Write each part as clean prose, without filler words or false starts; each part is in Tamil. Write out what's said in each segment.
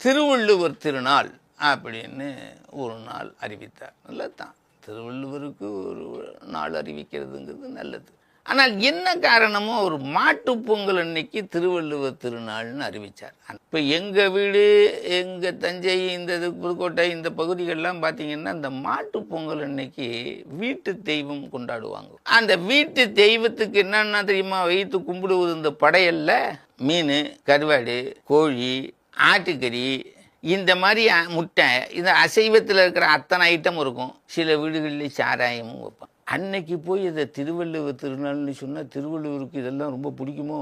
திருவள்ளுவர் திருநாள் அப்படின்னு ஒரு நாள் அறிவித்தார். நல்லதுதான், திருவள்ளுவருக்கு ஒரு நாள் அறிவிக்கிறதுங்கிறது நல்லது. ஆனால் என்ன காரணமோ ஒரு மாட்டுப் பொங்கல் அன்னைக்கு திருவள்ளுவர் திருநாள்னு அறிவித்தார். இப்போ எங்கள் வீடு, எங்கள் தஞ்சை, இந்த புதுக்கோட்டை, இந்த பகுதிகளெலாம் பார்த்தீங்கன்னா இந்த மாட்டுப் பொங்கல் அன்னைக்கு வீட்டு தெய்வம் கொண்டாடுவாங்க. அந்த வீட்டு தெய்வத்துக்கு என்னென்னா தெரியுமா வைத்து கும்பிடுவது? இந்த படையல்ல மீன், கருவாடு, கோழி, ஆட்டுக்கறி, இந்த மாதிரி முட்டை, இந்த அசைவத்தில் இருக்கிற அத்தனை ஐட்டம் இருக்கும். சில வீடுகளில் சாராயமும் வைப்பான். அன்னைக்கு போய் இதை திருவள்ளுவர் திருநாள்னு சொன்னால் திருவள்ளுவருக்கு இதெல்லாம் ரொம்ப பிடிக்குமோ?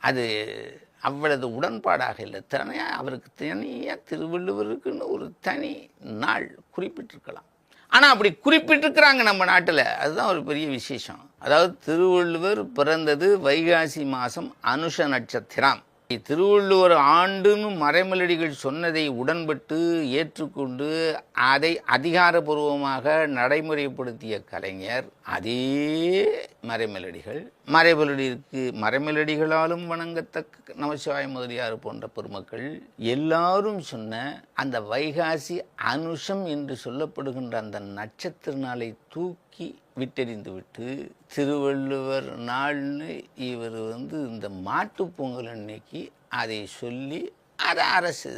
அது அவ்வளவு உடன்பாடாக இல்லை. அவருக்கு தனியாக திருவள்ளுவருக்குன்னு ஒரு தனி நாள் குறிப்பிட்டிருக்கலாம். ஆனால் அப்படி குறிப்பிட்டிருக்கிறாங்க நம்ம நாட்டில். அதுதான் ஒரு பெரிய விசேஷம். அதாவது திருவள்ளுவர் பிறந்தது வைகாசி மாதம் அனுஷ நட்சத்திரம். திருவள்ளுவர் ஆண்டுன்னு மறைமலடிகள் சொன்னதை உடன்பட்டு ஏற்றுக்கொண்டு அதை அதிகாரபூர்வமாக நடைமுறைப்படுத்திய கலைஞர் அதே மறைமலடிகள். மறைமலடிகளாலும் வணங்கத்தக்க நமசிவாய முதலியார் போன்ற பெருமக்கள் எல்லாரும் சொன்ன அந்த வைகாசி அனுஷம் என்று சொல்லப்படுகின்ற அந்த நட்சத்திர நாளை தூக்கி விட்டெறிந்து விட்டு திருவள்ளுவர் நாள்னு இவர் இந்த மாட்டுப் பொங்கல் அன்னைக்கு அதை சொல்லி அதை அரசு